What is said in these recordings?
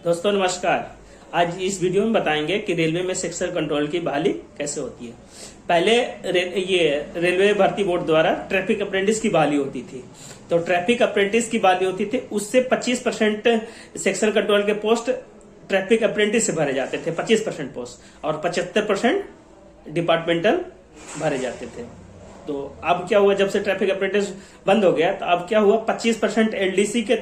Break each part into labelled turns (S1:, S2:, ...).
S1: दोस्तों नमस्कार। आज इस वीडियो में बताएंगे कि रेलवे में सेक्शन कंट्रोल की बहाली कैसे होती है। पहले ये रेलवे भर्ती बोर्ड द्वारा ट्रैफिक अप्रेंटिस की बहाली होती थी। तो ट्रैफिक अप्रेंटिस की बहाली होती थी, उससे 25% सेक्शन कंट्रोल के पोस्ट ट्रैफिक अप्रेंटिस से भरे जाते थे, 25% पोस्ट, और 75% डिपार्टमेंटल भरे जाते थे। तो अब क्या हुआ, जब से ट्रैफिक अप्रेंटिस बंद हो गया तो अब क्या हुआ, 25% एलडीसी के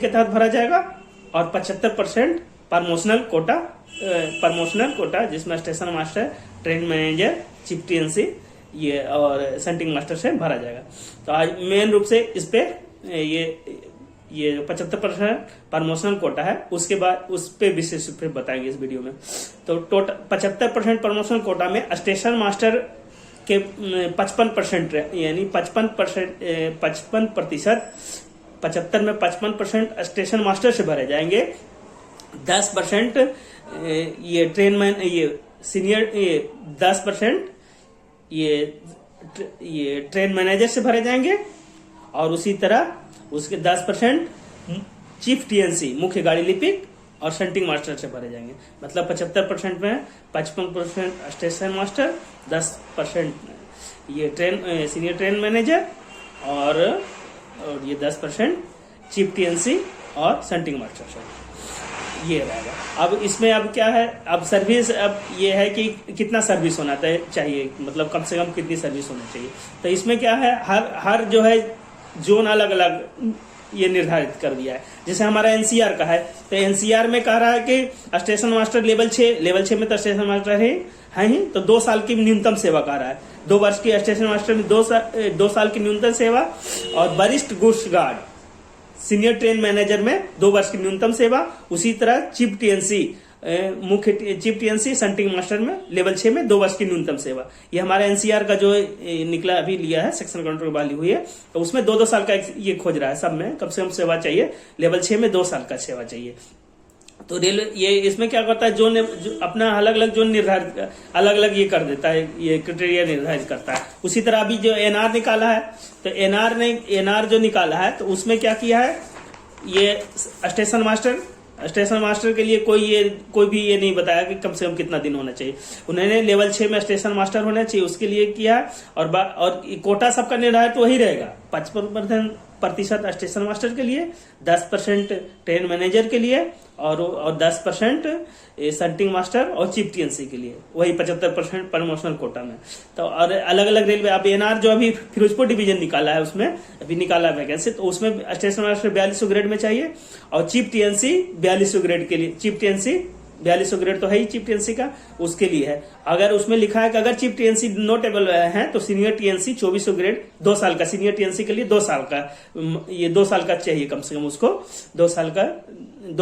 S1: तहत भरा जाएगा और 75% प्रमोशनल कोटा जिसमें station master, train manager, chief TNC ये और सेंटिंग मास्टर से भरा जाएगा। तो आज मेन रूप से इस पे ये 75% प्रमोशनल कोटा है, उसके बाद उस पे विशेष रूप से बताएंगे इस वीडियो में। तो टोटल 75% प्रमोशनल कोटा में स्टेशन मास्टर के 55% यानी 55% 75 में 55% स्टेशन मास्टर से भरे जाएंगे, 10% ये ट्रेन मैन ये सीनियर 10% ये ट्रेन मैनेजर से भरे जाएंगे, और उसी तरह उसके 10% चीफ टीएनसी मुख्य गाड़ी लिपिक और सेंटिंग मास्टर से भरे जाएंगे। मतलब 75% में 55% स्टेशन मास्टर, 10% ये सीनियर ट्रेन मैनेजर और ये 10% चीफ टीएनसी और सेंटिंग मास्टर से ये रहेगा। अब इसमें अब क्या है, अब सर्विस अब ये है कि कितना सर्विस होना चाहिए, मतलब कम से कम कितनी सर्विस होनी चाहिए। तो इसमें क्या है, हर जो है जोन अलग अलग ये निर्धारित कर दिया है। जैसे हमारा एनसीआर का है, तो एनसीआर में कह रहा है कि स्टेशन मास्टर लेवल 6 में तो स्टेशन मास्टर है ही, तो 2 साल की न्यूनतम सेवा कह रहा है। 2 वर्ष की स्टेशन मास्टर में 2 साल की न्यूनतम सेवा, और वरिष्ठ goods guard senior train manager में 2 वर्ष की न्यूनतम सेवा। उसी तरह चीफ टीएनसी मुख्य चीफ टीएनसी सेंटिंग मास्टर में लेवल 6 में 2 वर्ष की न्यूनतम सेवा। ये हमारा एनसीआर का जो निकला अभी लिया है, सेक्शन कंट्रोल वाली हुई है, तो उसमें 2-2 साल का ये खोज रहा है। सब में कम से कम सेवा चाहिए, लेवल 6 में 2 साल का सेवा चाहिए। तो रेलवे ये इसमें क्या करता है, जो अपना अलग अलग जो निर्धारित अलग अलग ये कर देता है, ये क्राइटेरिया निर्धारित करता है। उसी तरह अभी जो एनआर निकाला है, तो एनआर जो निकाला है, तो उसमें क्या किया है, ये स्टेशन मास्टर के लिए कोई भी ये नहीं बताया कि कम से कम कितना दिन होना चाहिए। उन्होंने लेवल 6 में स्टेशन मास्टर होना चाहिए, उसके लिए किया। और कोटा सबका निर्धारित तो वही रहेगा, 55% स्टेशन मास्टर के लिए, 10% ट्रेन मैनेजर के लिए, और 10% सेंटिंग मास्टर और चीफ टीएनसी के लिए, वही 75% प्रमोशनल कोटा में। तो और अलग अलग रेलवे, अब एनआर जो अभी फिरोजपुर डिवीजन निकाला है, उसमें अभी निकाला वैकेंसी, तो उसमें स्टेशन मास्टर 4200 ग्रेड में चाहिए, और चीफ टीएनसी 4200 ग्रेड के लिए। चीफ टीएनसी 4200 ग्रेड तो है ही चीफ टीएनसी का, उसके लिए है। अगर उसमें लिखा है कि अगर चीफ टीएनसी नोटेबल है तो सीनियर टीएनसी 2400 ग्रेड 2 साल का, सीनियर टीएनसी के लिए 2 साल का, ये 2 साल का चाहिए कम से कम, उसको 2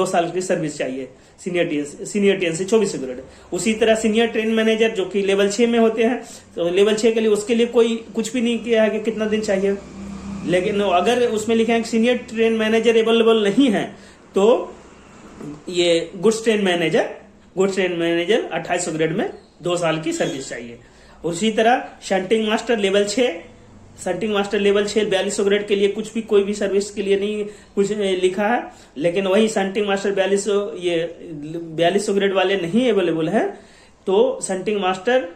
S1: साल की सर्विस चाहिए। Senior TNC 2400 grade. उसी तरह सीनियर ट्रेन मैनेजर जो कि लेवल 6 में होते हैं, तो लेवल 6 के लिए उसके लिए कोई कुछ भी नहीं किया है कि कितना दिन चाहिए। लेकिन अगर उसमें लिखा है कि सीनियर ट्रेन मैनेजर अवेलेबल नहीं है, तो ये गुड्स ट्रेन मैनेजर 2800 ग्रेड में 2 साल की सर्विस चाहिए। उसी तरह सेंटिंग मास्टर लेवल 6 4200 ग्रेड के लिए कोई भी सर्विस के लिए नहीं कुछ लिखा है। लेकिन वही सेंटिंग मास्टर 4200 ग्रेड वाले नहीं अवेलेबल है, तो centering master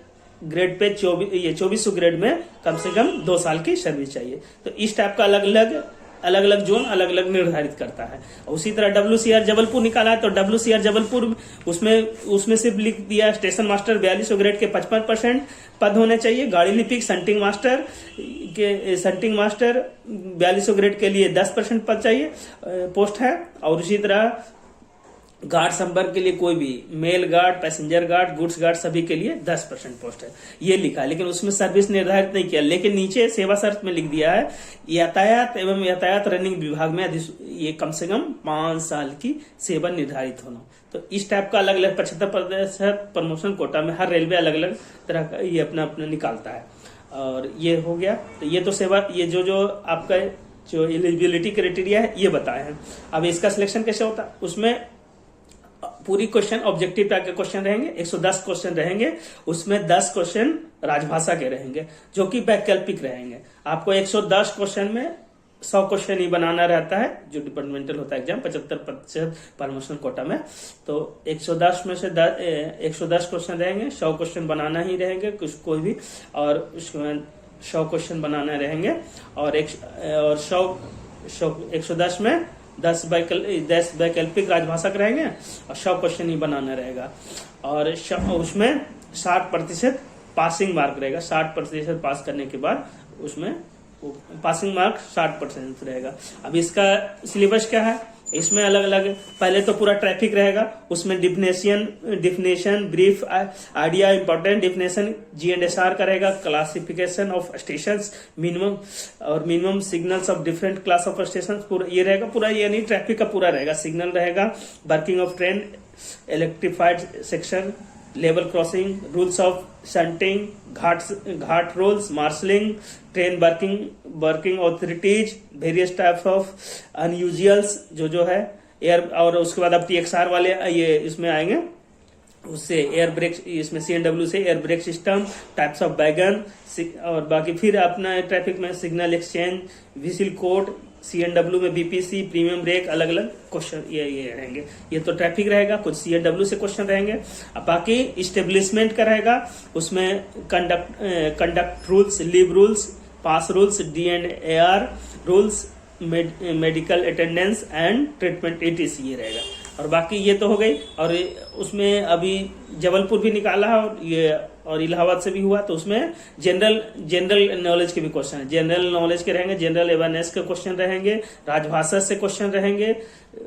S1: grade pay 2400 grade में कम से कम 2 साल की सर्विस चाहिए। तो इस टाइप का अलग अलग जोन अलग अलग निर्धारित करता है। उसी तरह WCR जबलपुर निकाला है, तो WCR जबलपुर उसमें सिर्फ लिख दिया स्टेशन मास्टर 4200 ग्रेड के 55% पद होने चाहिए। गाड़ी लिपिक सेंटिंग मास्टर 4200 ग्रेड के लिए 10% पद चाहिए, पोस्ट है। और उसी तरह गार्ड संपर्क के लिए कोई भी mail guard, passenger guard, goods guard सभी के लिए 10% पोस्ट है, ये लिखा है। लेकिन उसमें सर्विस निर्धारित नहीं किया। लेकिन नीचे सेवा शर्त में लिख दिया है यातायात एवं यातायात रनिंग विभाग में ये कम से कम 5 साल की सेवा निर्धारित होना। तो इस टाइप का अलग अलग 75% प्रमोशन कोटा में हर रेलवे अलग अलग तरह का ये अपना निकालता है। और ये हो गया। तो ये तो सेवा, ये जो आपका जो एलिजिबिलिटी क्राइटेरिया है ये बताए हैं। अब इसका सिलेक्शन कैसे होता है, उसमें पूरी क्वेश्चन ऑब्जेक्टिव टाइप के क्वेश्चन रहेंगे, 110 क्वेश्चन रहेंगे। उसमें 10 क्वेश्चन राजभाषा के रहेंगे जो कि वैकल्पिक रहेंगे। आपको 110 क्वेश्चन में 100 क्वेश्चन ही बनाना रहता है जो डिपार्टमेंटल होता है एग्जाम, 75% प्रमोशनल कोटा में। तो 110 में से 110 क्वेश्चन रहेंगे, 100 क्वेश्चन बनाना ही रहेंगे कुछ कोई भी, और उसमें 100 क्वेश्चन बनाना रहेंगे, और 110 में 10 वैकल्पिक राजभाषा के रहेंगे और 100 क्वेश्चन ही बनाना रहेगा। और उसमें 60% पासिंग मार्क रहेगा, 60% पास करने के बाद उसमें पासिंग मार्क 60% रहेगा। अब इसका सिलेबस क्या है, इसमें अलग अलग, पहले तो पूरा ट्रैफिक रहेगा, उसमें definition brief idea important definition GNSR का रहेगा, classification of stations, minimum signals of different class of station, पूरा ये रहेगा, पूरा ये नहीं ट्रैफिक का पूरा रहेगा, सिग्नल रहेगा, working of train, electrified section, level crossing, rules of shunting, ghat rules, marshalling, train working authorities, various types of unusuals जो है एयर, और उसके बाद अब TXR वाले ये इसमें आएंगे, उससे एयर ब्रेक, इसमें CNW से air brake system, types of wagon, और बाकी फिर अपना ट्रैफिक में signal exchange, whistle code, CNW में BPC, प्रीमियम ब्रेक, अलग अलग क्वेश्चन ये रहेंगे। ये तो ट्रैफिक रहेगा, कुछ CNW से क्वेश्चन रहेंगे। अब बाकी इस्टेब्लिशमेंट का रहेगा, उसमें conduct rules, leave rules, pass rules, D&AR rules, medical attendance and treatment ETC ये रहेगा। और बाकी ये तो हो गई, और उसमें अभी जबलपुर भी निकाला है और ये और इलाहाबाद से भी हुआ, तो उसमें जनरल नॉलेज के भी क्वेश्चन है, जनरल नॉलेज के रहेंगे, जनरल अवेयरनेस के क्वेश्चन रहेंगे, राजभाषा से क्वेश्चन रहेंगे,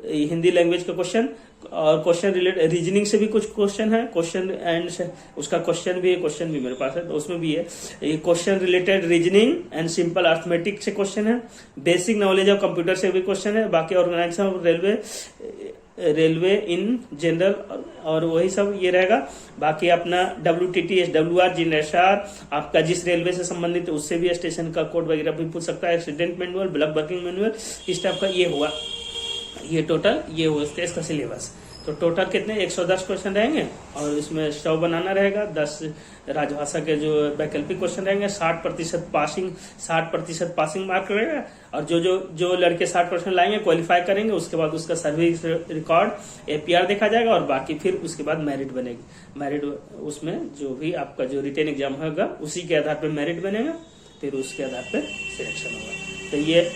S1: हिंदी लैंग्वेज का क्वेश्चन, और क्वेश्चन रिलेटेड रीजनिंग से भी कुछ क्वेश्चन है, क्वेश्चन एंड उसका क्वेश्चन भी मेरे पास है, तो उसमें भी है question related reasoning and simple arithmetic से क्वेश्चन है, बेसिक नॉलेज ऑफ कंप्यूटर से भी क्वेश्चन है, बाकी organisation of railway in general, और वही सब ये रहेगा। बाकी अपना WTT, SWR, GNSR, आपका जिस रेलवे से संबंधित है उससे भी स्टेशन का कोड वगैरह भी पूछ सकता है, accident manual, block working manual, इस टाइप का ये हुआ, ये टोटल ये हुआ इसका सिलेबस। तो टोटल कितने 110 क्वेश्चन रहेंगे, और इसमें 100 बनाना रहेगा, 10 राजभाषा के जो वैकल्पिक क्वेश्शन रहेंगे, 60% पासिंग मार्क रहेगा, और जो लड़के 60% लाएंगे क्वालिफाई करेंगे, उसके बाद उसका सर्विस रिकॉर्ड APR देखा जाएगा, और बाकी फिर उसके बाद मेरिट बनेगी। मेरिट उसमें जो भी आपका जो रिटेन एग्जाम होगा उसी के आधार पर मेरिट बनेगा, फिर उसके आधार पर सिलेक्शन होगा। तो ये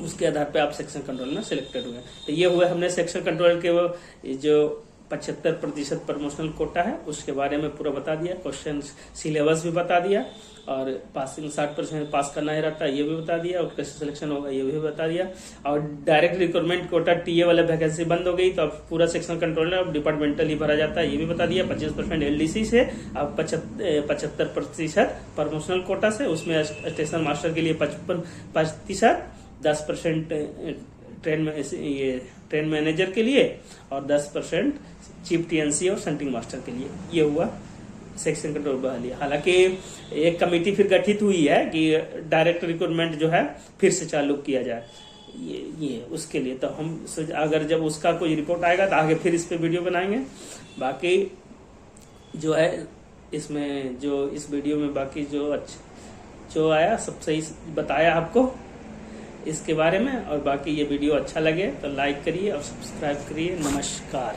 S1: उसके आधार पे आप सेक्शन कंट्रोल में सिलेक्टेड हुए। तो ये हुए हमने सेक्शन कंट्रोल के वो जो 75% प्रमोशनल कोटा है उसके बारे में पूरा बता दिया, क्वेश्चन सिलेबस भी बता दिया, और पासिंग 60% पास करना ही रहता है ये भी बता दिया, और कैसे सिलेक्शन होगा ये भी बता दिया। और डायरेक्ट रिक्रूटमेंट कोटा TA वाला वैकेंसी बंद हो गई, तो अब पूरा सेक्शन कंट्रोल है, अब डिपार्टमेंटल ही भरा जाता है ये भी बता दिया। 25% LDC से, अब 75% प्रमोशनल कोटा से, उसमें स्टेशन मास्टर के लिए 55%, 10% ट्रेन मैनेजर के लिए, और 10% चीफ TNC और शंटिंग मास्टर के लिए। ये हुआ सेक्शन कंट्रोल बना लिया। हालांकि एक कमेटी फिर गठित हुई है कि डायरेक्ट रिक्रूटमेंट जो है फिर से चालू किया जाए, ये उसके लिए। तो हम अगर जब उसका कोई रिपोर्ट आएगा तो आगे फिर इस पे वीडियो बनाएंगे। बाकी जो है इसमें जो इस वीडियो में बाकी जो आया सब सही बताया आपको इसके बारे में। और बाकी ये वीडियो अच्छा लगे तो लाइक करिए और सब्सक्राइब करिए। नमस्कार।